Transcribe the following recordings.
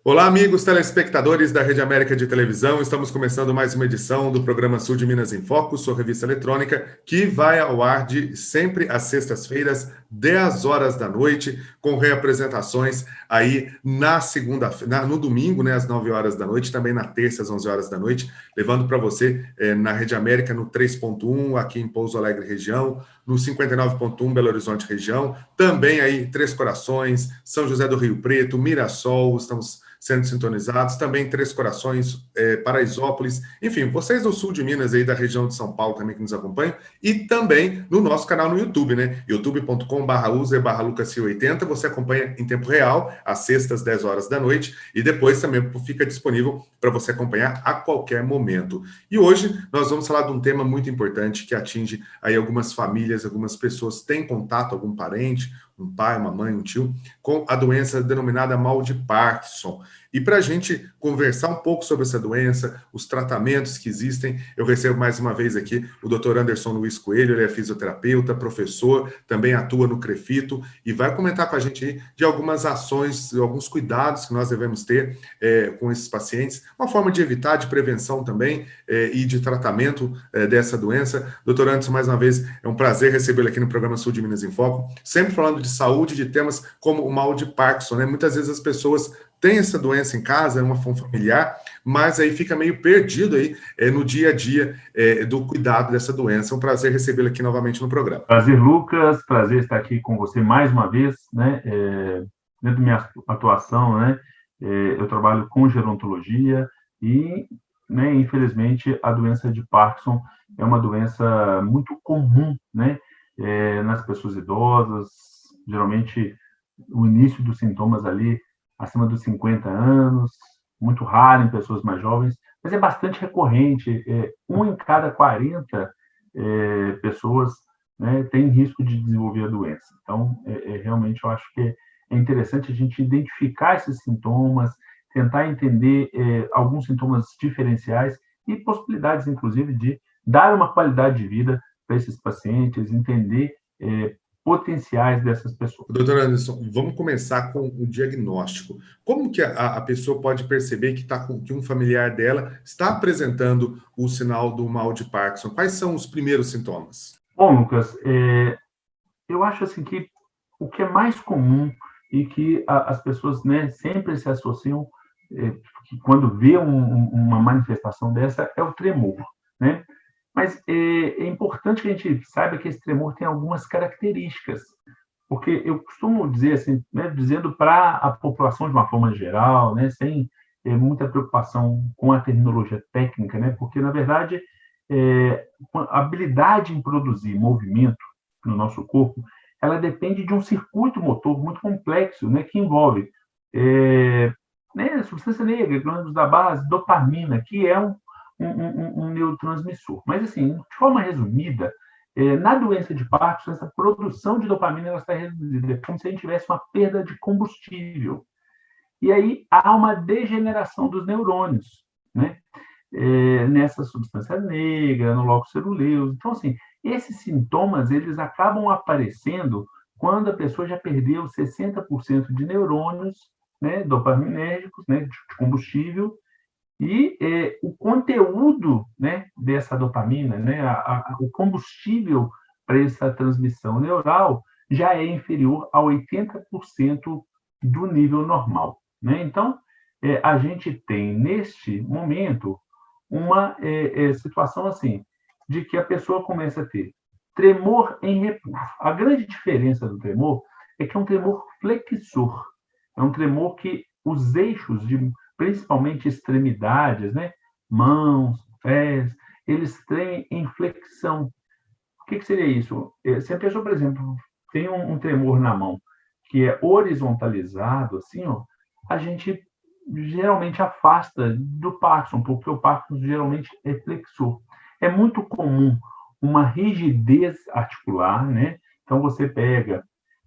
Olá, amigos telespectadores da Rede América de Televisão. Estamos começando mais uma edição do programa Sul de Minas em Foco, sua revista eletrônica, que vai ao ar de sempre às sextas-feiras, 10 horas da noite, com reapresentações aí na segunda, no domingo, né, às 9 horas da noite, também na terça, às 11 horas da noite, levando para você na Rede América, no 3.1, aqui em Pouso Alegre região, no 59.1 Belo Horizonte região, também aí Três Corações, São José do Rio Preto, Mirassol, estamos sendo sintonizados, também Três Corações, Paraisópolis, enfim, vocês do sul de Minas aí da região de São Paulo também que nos acompanham, e também no nosso canal no YouTube, né? youtube.com/user/lucas80, você acompanha em tempo real, às sextas, 10 horas da noite, e depois também fica disponível para você acompanhar a qualquer momento. E hoje nós vamos falar de um tema muito importante que atinge aí algumas famílias, algumas pessoas têm contato, algum parente, um pai, uma mãe, um tio, com a doença denominada mal de Parkinson. E para a gente conversar um pouco sobre essa doença, os tratamentos que existem, eu recebo mais uma vez aqui o Dr. Anderson Luiz Coelho, ele é fisioterapeuta, professor, também atua no CREFITO e vai comentar com a gente aí de algumas ações, alguns cuidados que nós devemos ter com esses pacientes, uma forma de evitar, de prevenção também e de tratamento dessa doença. Dr. Anderson, mais uma vez, é um prazer recebê-lo aqui no programa Sul de Minas em Foco, sempre falando de saúde, de temas como o mal de Parkinson, né? Muitas vezes as pessoas têm essa doença em casa, é uma forma familiar, mas aí fica meio perdido aí no dia a dia do cuidado dessa doença. É um prazer recebê-lo aqui novamente no programa. Prazer, Lucas. Prazer estar aqui com você mais uma vez, né? Dentro da minha atuação, né? Eu trabalho com gerontologia e, né, infelizmente, a doença de Parkinson é uma doença muito comum, né? Nas pessoas idosas, geralmente o início dos sintomas ali acima dos 50 anos, muito raro em pessoas mais jovens, mas é bastante recorrente. Um em cada 40 pessoas, né, tem risco de desenvolver a doença. Então, realmente, eu acho que é interessante a gente identificar esses sintomas, tentar entender alguns sintomas diferenciais e possibilidades, inclusive, de dar uma qualidade de vida para esses pacientes, entender potenciais dessas pessoas. Doutor Anderson, vamos começar com o diagnóstico. Como que a pessoa pode perceber que um familiar dela está apresentando o sinal do mal de Parkinson? Quais são os primeiros sintomas? Bom, Lucas, eu acho assim que o que é mais comum e que as pessoas, né, sempre se associam que quando vê uma manifestação dessa é o tremor, né? Mas é importante que a gente saiba que esse tremor tem algumas características, porque eu costumo dizer assim, né, dizendo para a população de uma forma geral, né, sem muita preocupação com a terminologia técnica, né, porque na verdade a habilidade em produzir movimento no nosso corpo, ela depende de um circuito motor muito complexo, né, que envolve né, substância negra, glândulos da base, dopamina, que é um neurotransmissor. Mas, assim, de forma resumida, na doença de Parkinson, essa produção de dopamina ela está reduzida. É como se a gente tivesse uma perda de combustível. E aí há uma degeneração dos neurônios, né? Nessa substância negra, no lóculo ceruleus. Então, assim, esses sintomas eles acabam aparecendo quando a pessoa já perdeu 60% de neurônios, né, dopaminérgicos, né, de combustível, e o conteúdo, né, dessa dopamina, né, o combustível para essa transmissão neural já é inferior a 80% do nível normal, né? Então, a gente tem, neste momento, uma situação assim, de que a pessoa começa a ter tremor em repouso. A grande diferença do tremor é que é um tremor flexor. É um tremor que os eixos, principalmente extremidades, né, mãos, pés, eles tremem em flexão. O que seria isso? Se a pessoa, por exemplo, tem um tremor na mão que é horizontalizado, assim, ó, a gente geralmente afasta do Parkinson, porque o Parkinson geralmente é flexor. É muito comum uma rigidez articular, né? Então você pega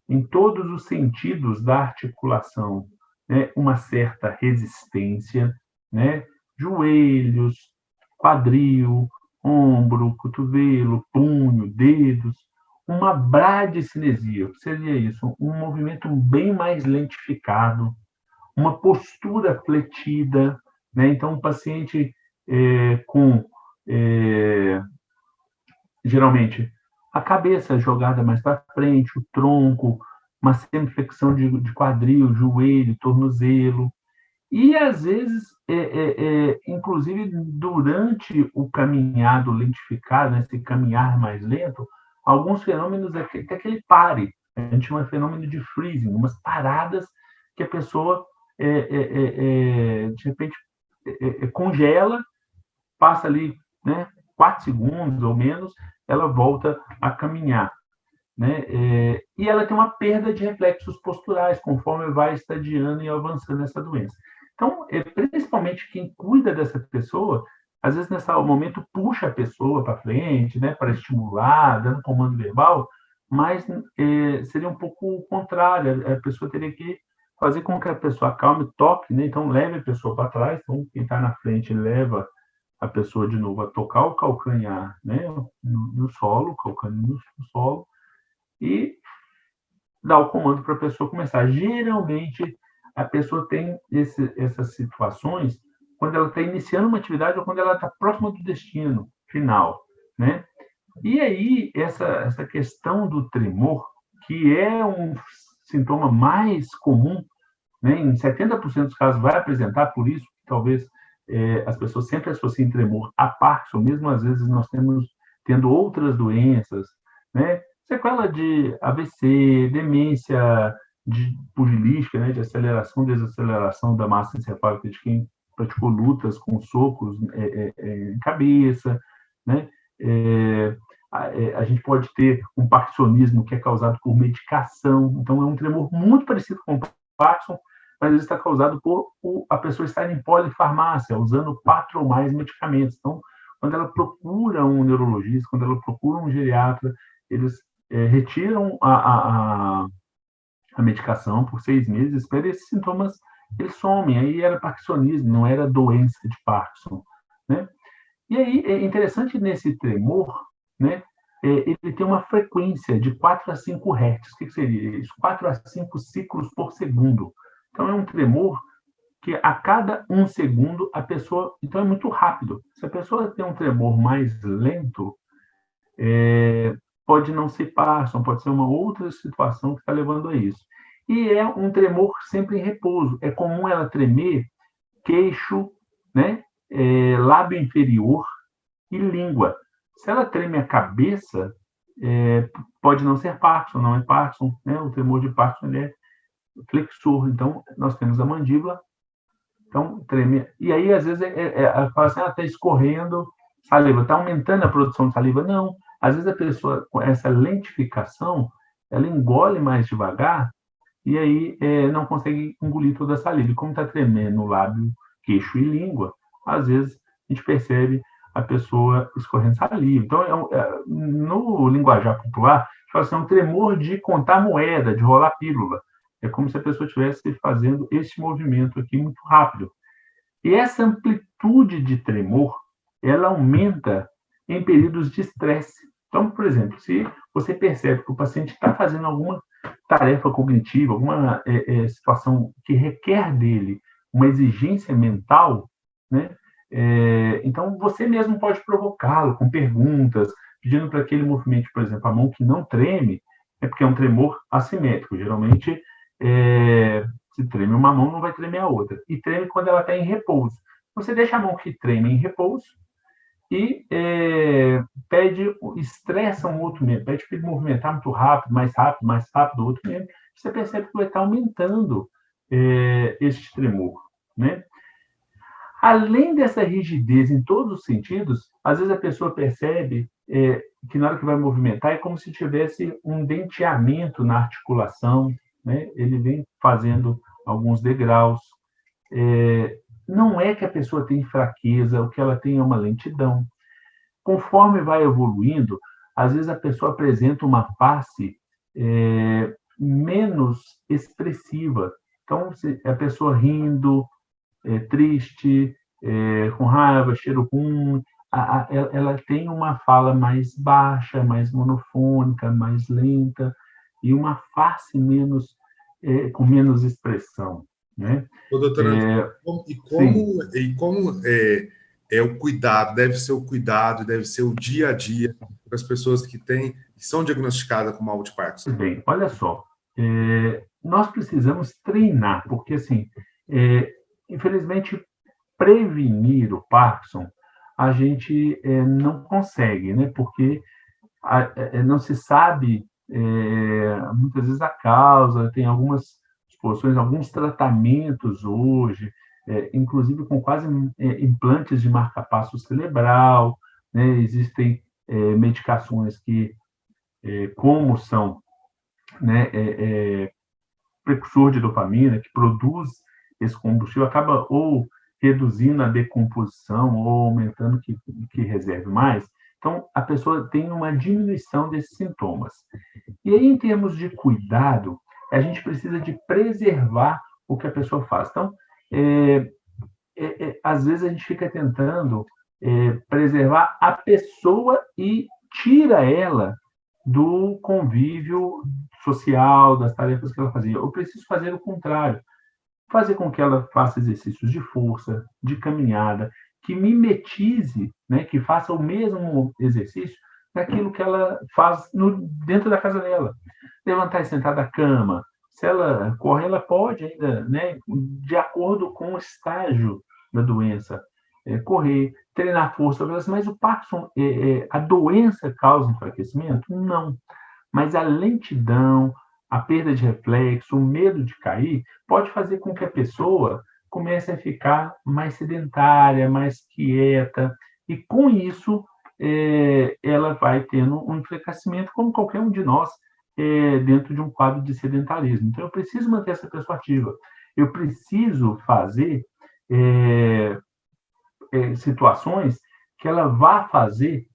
em todos os sentidos da articulação, né, uma certa resistência, né? Joelhos, quadril, ombro, cotovelo, punho, dedos, uma bradicinesia, o que seria isso? Um movimento bem mais lentificado, uma postura fletida, né? Então, o paciente geralmente, a cabeça jogada mais para frente, o tronco, uma semiflexão de quadril, joelho, tornozelo. E, às vezes, inclusive, durante o caminhado lentificado, né, esse caminhar mais lento, alguns fenômenos, até que ele pare. A gente chama de fenômeno de freezing, umas paradas que a pessoa, de repente, congela, passa ali, né, 4 segundos ou menos, ela volta a caminhar, né? E ela tem uma perda de reflexos posturais conforme vai estadiando e avançando essa doença. Então, principalmente quem cuida dessa pessoa, às vezes nesse momento puxa a pessoa para frente, né, para estimular, dando comando verbal, mas seria um pouco o contrário. A pessoa teria que fazer com que a pessoa acalme, toque, né? Então leve a pessoa para trás. Então quem está na frente leva a pessoa de novo a tocar o calcanhar, né, no solo, o calcanhar no solo, e dar o comando para a pessoa começar. Geralmente, a pessoa tem essas situações quando ela está iniciando uma atividade ou quando ela está próxima do destino final, né? E aí, essa questão do tremor, que é um sintoma mais comum, né, em 70% dos casos vai apresentar, por isso, talvez as pessoas sempre associem tremor a Parkinson, mesmo às vezes nós tendo outras doenças, né? Sequela de AVC, demência pugilística, né, de aceleração, desaceleração da massa encefálica de quem praticou lutas com socos em cabeça, né? A gente pode ter um parkinsonismo que é causado por medicação, então é um tremor muito parecido com o Parkinson, mas ele está causado por a pessoa estar em polifarmácia, usando 4 ou mais medicamentos. Então, quando ela procura um neurologista, quando ela procura um geriatra, eles retiram a medicação por 6 meses, espera esses sintomas eles somem. Aí era parkinsonismo, não era doença de Parkinson, né? E aí é interessante nesse tremor, né? Ele tem uma frequência de 4 a 5 Hz. O que seria isso? 4 a 5 ciclos por segundo. Então, é um tremor que a cada 1 segundo a pessoa... Então, é muito rápido. Se a pessoa tem um tremor mais lento, pode não ser Parkinson, pode ser uma outra situação que está levando a isso. E é um tremor sempre em repouso. É comum ela tremer queixo, né? Lábio inferior e língua. Se ela treme a cabeça, pode não ser Parkinson, não é Parkinson, né? O tremor de Parkinson é flexor. Então, nós temos a mandíbula, então treme. E aí, às vezes, fala assim, está escorrendo saliva, está aumentando a produção de saliva. Não. Às vezes, a pessoa, com essa lentificação, ela engole mais devagar e aí não consegue engolir toda a saliva. E como está tremendo o lábio, queixo e língua, às vezes a gente percebe a pessoa escorrendo saliva. Então, no linguajar popular, a gente fala assim, é um tremor de contar moeda, de rolar pílula. É como se a pessoa estivesse fazendo esse movimento aqui muito rápido. E essa amplitude de tremor, ela aumenta em períodos de estresse. Então, por exemplo, se você percebe que o paciente está fazendo alguma tarefa cognitiva, alguma situação que requer dele uma exigência mental, né? Então, você mesmo pode provocá-lo com perguntas, pedindo para que ele movimente, por exemplo, a mão que não treme, porque é um tremor assimétrico. Geralmente, se treme uma mão, não vai tremer a outra. E treme quando ela está em repouso. Você deixa a mão que treme em repouso e estressa um outro membro, pede para ele movimentar muito rápido, mais rápido, outro membro. Você percebe que vai estar aumentando esse tremor, né? Além dessa rigidez em todos os sentidos, às vezes a pessoa percebe que na hora que vai movimentar é como se tivesse um denteamento na articulação, né? Ele vem fazendo alguns degraus. Não é que a pessoa tem fraqueza, o que ela tem é uma lentidão. Conforme vai evoluindo, às vezes a pessoa apresenta uma face menos expressiva. Então, se a pessoa rindo, triste, com raiva, cheiro ruim, ela tem uma fala mais baixa, mais monofônica, mais lenta, e uma face com menos expressão, né? Ô, doutor André, Sim. e como é o cuidado, deve ser o cuidado, deve ser o dia a dia para as pessoas que são diagnosticadas com mal de Parkinson? Bem, olha só, nós precisamos treinar, porque, assim, infelizmente, prevenir o Parkinson, a gente não consegue, né? Porque não se sabe, muitas vezes, a causa, tem algumas exposições, alguns tratamentos hoje, inclusive com quase implantes de marcapasso cerebral, né? Existem medicações que, como são, né, precursor de dopamina, que produz esse combustível, acaba ou reduzindo a decomposição ou aumentando que reserve mais. Então, a pessoa tem uma diminuição desses sintomas. E aí, em termos de cuidado, a gente precisa de preservar o que a pessoa faz. Então, às vezes a gente fica tentando preservar a pessoa e tira ela do convívio social, das tarefas que ela fazia. Eu preciso fazer o contrário, fazer com que ela faça exercícios de força, de caminhada, que mimetize, né, que faça o mesmo exercício daquilo que ela faz dentro da casa dela. Levantar e sentar da cama. Se ela corre, ela pode ainda, né, de acordo com o estágio da doença, correr, treinar força, mas o Parkinson, a doença causa enfraquecimento? Não. Mas a lentidão, a perda de reflexo, o medo de cair, pode fazer com que a pessoa comece a ficar mais sedentária, mais quieta, e com isso ela vai tendo um enfraquecimento, como qualquer um de nós, dentro de um quadro de sedentarismo. Então, eu preciso manter essa pessoa ativa. Eu preciso fazer situações que ela vá fazer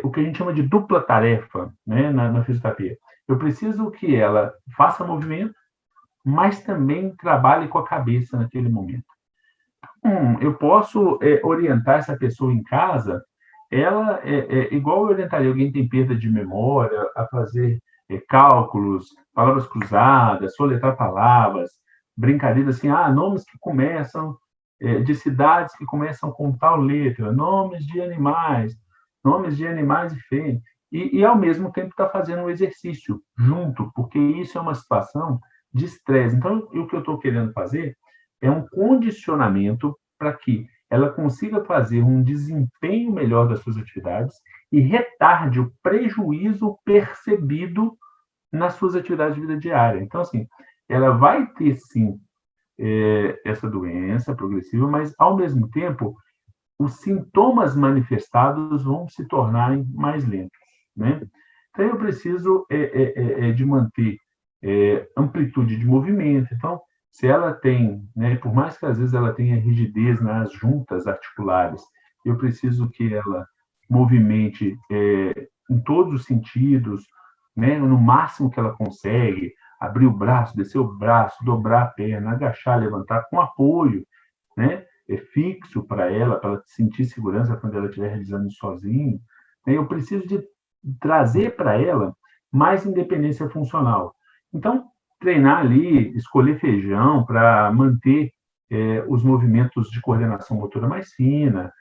o que a gente chama de dupla tarefa, né, na fisioterapia. Eu preciso que ela faça movimento, mas também trabalhe com a cabeça naquele momento. Eu posso orientar essa pessoa em casa, ela, igual eu orientaria alguém que tem perda de memória, a fazer cálculos, palavras cruzadas, soletrar palavras, brincadeiras assim, nomes que começam, de cidades que começam com tal letra, nomes de animais e fêmeas, e ao mesmo tempo está fazendo um exercício junto, porque isso é uma situação de estresse. Então, o que eu estou querendo fazer é um condicionamento para que ela consiga fazer um desempenho melhor das suas atividades e retarde o prejuízo percebido nas suas atividades de vida diária. Então, assim, ela vai ter, sim, essa doença progressiva, mas, ao mesmo tempo, os sintomas manifestados vão se tornarem mais lentos, né? Então, eu preciso de manter amplitude de movimento. Então, se ela tem, né, por mais que às vezes ela tenha rigidez nas juntas articulares, eu preciso que ela movimente em todos os sentidos, né, no máximo que ela consegue, abrir o braço, descer o braço, dobrar a perna, agachar, levantar com apoio, né, fixo para ela sentir segurança quando ela estiver realizando isso sozinho. Eu preciso de trazer para ela mais independência funcional. Então, treinar ali, escolher feijão para manter os movimentos de coordenação motora mais fina,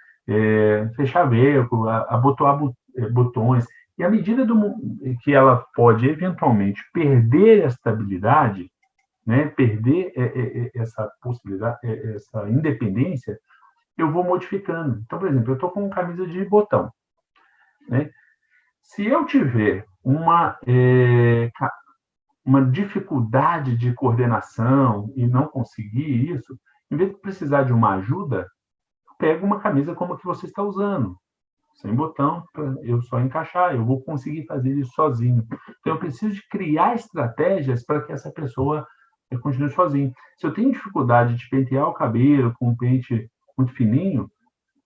fechar velcro, abotoar botões. E à medida que ela pode eventualmente perder a estabilidade, né, perder essa possibilidade, essa independência, eu vou modificando. Então, por exemplo, eu estou com camisa de botão, né? Se eu tiver uma dificuldade de coordenação e não conseguir isso, em vez de precisar de uma ajuda, pega uma camisa como a que você está usando, sem botão, para eu só encaixar, eu vou conseguir fazer isso sozinho. Então, eu preciso de criar estratégias para que essa pessoa continue sozinha. Se eu tenho dificuldade de pentear o cabelo com um pente muito fininho,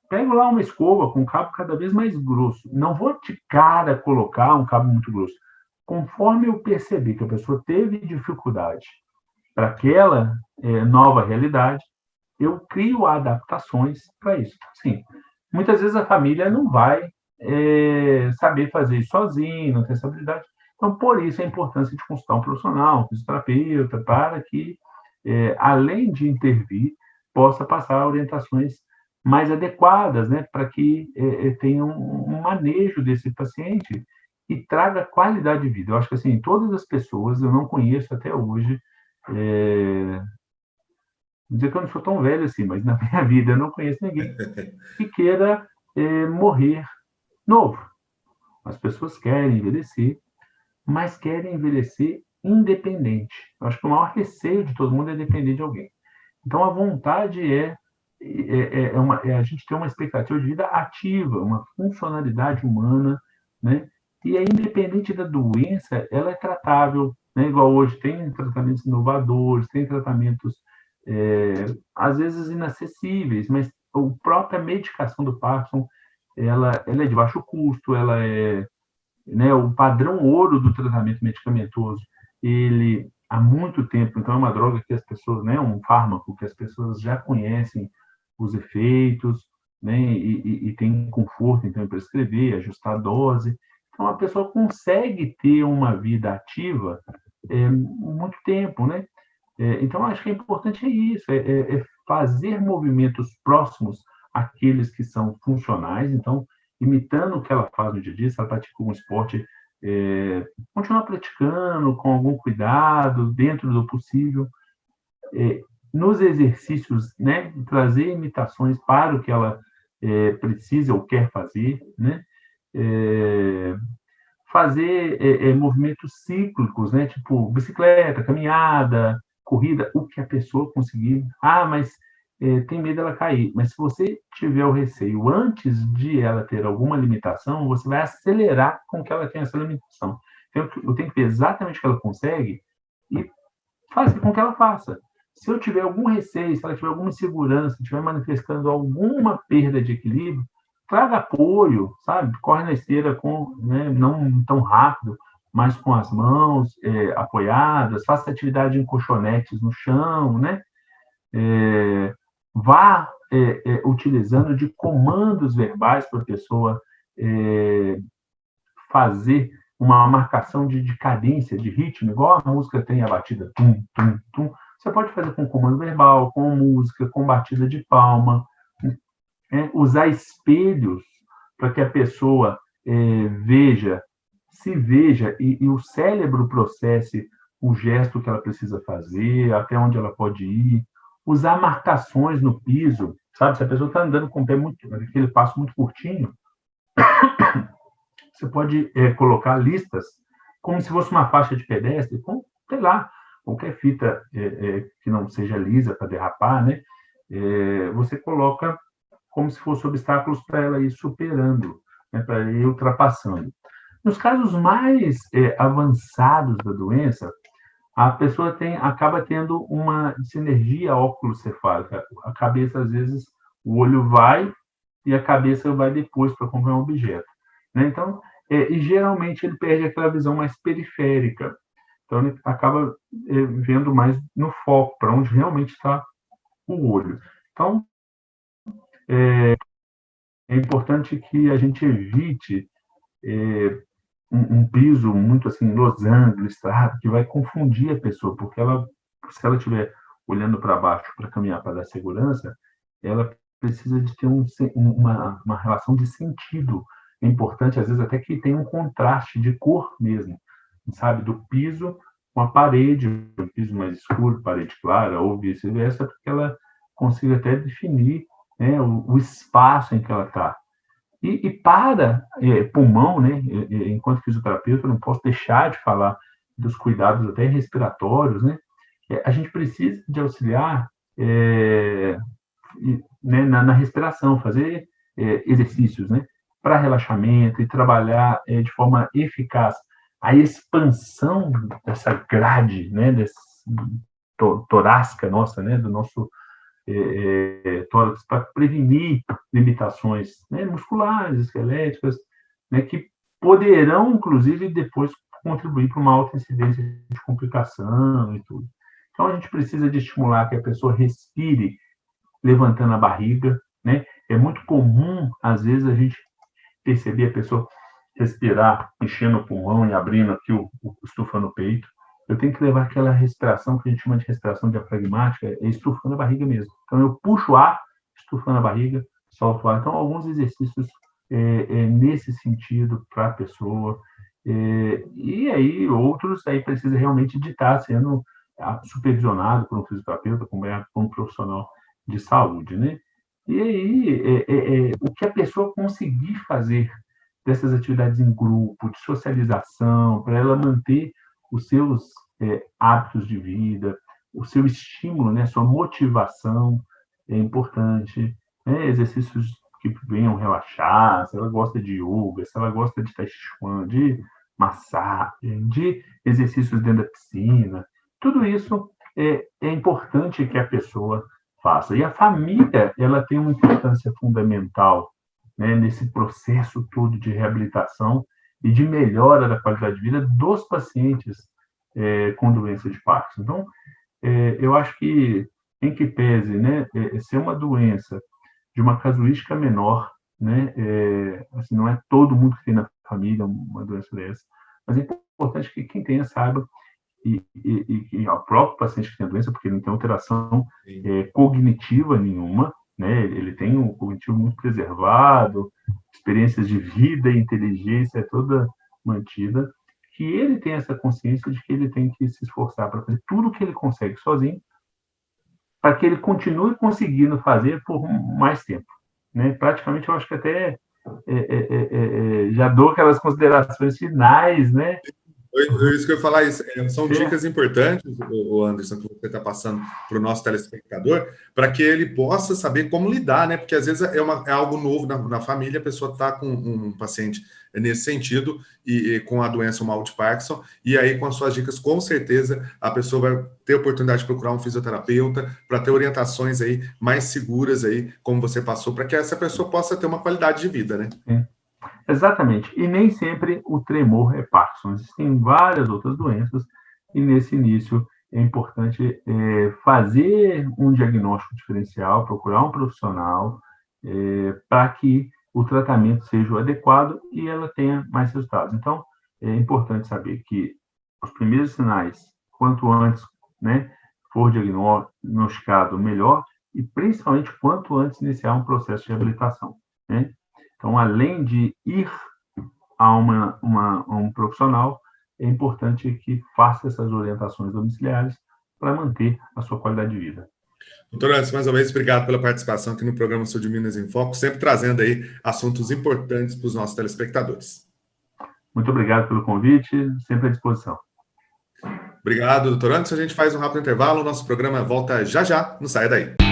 pego lá uma escova com um cabo cada vez mais grosso. Não vou de cara colocar um cabo muito grosso. Conforme eu perceber que a pessoa teve dificuldade para aquela nova realidade, eu crio adaptações para isso. Sim, muitas vezes a família não vai saber fazer isso sozinho, não tem essa habilidade. Então, por isso a importância de consultar um profissional, um fisioterapeuta, para que além de intervir, possa passar orientações mais adequadas, né, para que tenha um manejo desse paciente e traga qualidade de vida. Eu acho que, assim, todas as pessoas, eu não conheço até hoje, vou dizer que eu não sou tão velho assim, mas na minha vida eu não conheço ninguém que queira morrer novo. As pessoas querem envelhecer, mas querem envelhecer independente. Eu acho que o maior receio de todo mundo é depender de alguém. Então, a vontade é a gente ter uma expectativa de vida ativa, uma funcionalidade humana, né? E é independente da doença, ela é tratável, né? Igual hoje tem tratamentos inovadores, tem tratamentos às vezes inacessíveis, mas a própria medicação do Parkinson, ela é de baixo custo, ela é, né, o padrão ouro do tratamento medicamentoso, ele há muito tempo, então é uma droga que as pessoas, né, um fármaco que as pessoas já conhecem os efeitos, né, e tem conforto então em prescrever, ajustar a dose. Então a pessoa consegue ter uma vida ativa muito tempo, né? Então acho que é importante isso, é fazer movimentos próximos àqueles que são funcionais, então imitando o que ela faz no dia a dia, se ela pratica um esporte, continuar praticando com algum cuidado, dentro do possível, nos exercícios, né, trazer imitações para o que ela precisa ou quer fazer, né, fazer movimentos cíclicos, né, tipo bicicleta, caminhada, corrida, o que a pessoa conseguir. Ah, mas tem medo dela cair. Mas se você tiver o receio antes de ela ter alguma limitação, você vai acelerar com que ela tenha essa limitação. Então, eu tenho que ver exatamente o que ela consegue e fazer com que ela faça. Se eu tiver algum receio, se ela tiver alguma insegurança, estiver manifestando alguma perda de equilíbrio, traga apoio, sabe? Corre na esteira com, né, não tão rápido, mas com as mãos apoiadas, faça atividade em colchonetes no chão, né? Vá utilizando de comandos verbais para a pessoa fazer uma marcação de cadência, de ritmo, igual a música tem a batida tum, tum, tum. Você pode fazer com comando verbal, com música, com batida de palma, usar espelhos para que a pessoa se veja e o cérebro processe o gesto que ela precisa fazer, até onde ela pode ir, usar marcações no piso, sabe? Se a pessoa está andando com o pé muito, aquele passo muito curtinho, você pode colocar listas como se fosse uma faixa de pedestre, com, sei lá, qualquer fita que não seja lisa para derrapar, né? Você coloca como se fossem obstáculos para ela ir superando, né? Para ir ultrapassando. Nos casos mais avançados da doença, a pessoa acaba tendo uma sinergia óculo-cefálica. A cabeça, às vezes, o olho vai e a cabeça vai depois para acompanhar um objeto. Né? Então, e geralmente ele perde aquela visão mais periférica. Então, ele acaba vendo mais no foco, para onde realmente está o olho. Então, é importante que a gente evite um piso muito assim, losango, listrado, que vai confundir a pessoa, porque se ela estiver olhando para baixo para caminhar para dar segurança, ela precisa de ter uma relação de sentido. É importante, às vezes, até que tenha um contraste de cor mesmo, sabe? Do piso com a parede, o piso mais escuro, parede clara, ou vice-versa, para que ela consiga até definir, né, o espaço em que ela está. E para pulmão, né, enquanto fisioterapeuta, eu não posso deixar de falar dos cuidados até respiratórios, né? A gente precisa de auxiliar né, na respiração, fazer exercícios, né, para relaxamento e trabalhar de forma eficaz a expansão dessa grade, né, torácica nossa, né, do nosso tórax, para prevenir limitações, né, musculares, esqueléticas, né, que poderão, inclusive, depois contribuir para uma alta incidência de complicação e tudo. Então, a gente precisa de estimular que a pessoa respire levantando a barriga, né? É muito comum, às vezes, a gente perceber a pessoa respirar, enchendo o pulmão e abrindo aqui o estufa no peito. eu tenho que levar aquela respiração que a gente chama de respiração diafragmática, estufando a barriga mesmo. Então, eu puxo o ar, estufando a barriga, solto o ar. Então, alguns exercícios nesse sentido para a pessoa. E aí, outros, aí precisa realmente de estar sendo supervisionado por um fisioterapeuta, acompanhado por um profissional de saúde, né? E aí, o que a pessoa conseguir fazer dessas atividades em grupo, de socialização, para ela manter os seus hábitos de vida, o seu estímulo, né, a sua motivação é importante, né? Exercícios que venham relaxar, se ela gosta de yoga, se ela gosta de tai chi chuan, de massagem, de exercícios dentro da piscina, tudo isso é importante que a pessoa faça. E a família, ela tem uma importância fundamental, né, nesse processo todo de reabilitação e de melhora da qualidade de vida dos pacientes com doença de Parkinson. Então, eu acho que, em que pese, né, ser uma doença de uma casuística menor, né, assim, não é todo mundo que tem na família uma doença dessa, mas é importante que quem tenha saiba, e o próprio paciente que tem a doença, porque ele não tem alteração cognitiva nenhuma, né, ele tem um cognitivo muito preservado, experiências de vida e inteligência toda mantida, que ele tem essa consciência de que ele tem que se esforçar para fazer tudo o que ele consegue sozinho, para que ele continue conseguindo fazer por mais tempo, né? Praticamente, eu acho que até já dou aquelas considerações finais, né? Isso que eu ia falar, são dicas importantes, o Anderson, que você está passando para o nosso telespectador, para que ele possa saber como lidar, né? Porque às vezes é algo novo na família, a pessoa está com um paciente nesse sentido, e com a doença, o mal de Parkinson, e aí com as suas dicas, com certeza, a pessoa vai ter a oportunidade de procurar um fisioterapeuta para ter orientações aí mais seguras aí, como você passou, para que essa pessoa possa ter uma qualidade de vida, né? Sim. Exatamente. E nem sempre o tremor é Parkinson. Existem várias outras doenças e nesse início é importante fazer um diagnóstico diferencial, procurar um profissional para que o tratamento seja o adequado e ela tenha mais resultados. Então, é importante saber que os primeiros sinais, quanto antes, né, for diagnosticado, melhor, e principalmente quanto antes iniciar um processo de reabilitação, né? Então, além de ir a um profissional, é importante que faça essas orientações domiciliares para manter a sua qualidade de vida. Doutor Anderson, mais uma vez, obrigado pela participação aqui no programa Sul de Minas em Foco, sempre trazendo aí assuntos importantes para os nossos telespectadores. Muito obrigado pelo convite, sempre à disposição. Obrigado, doutor Anderson. A gente faz um rápido intervalo, o nosso programa volta já já, não saia daí.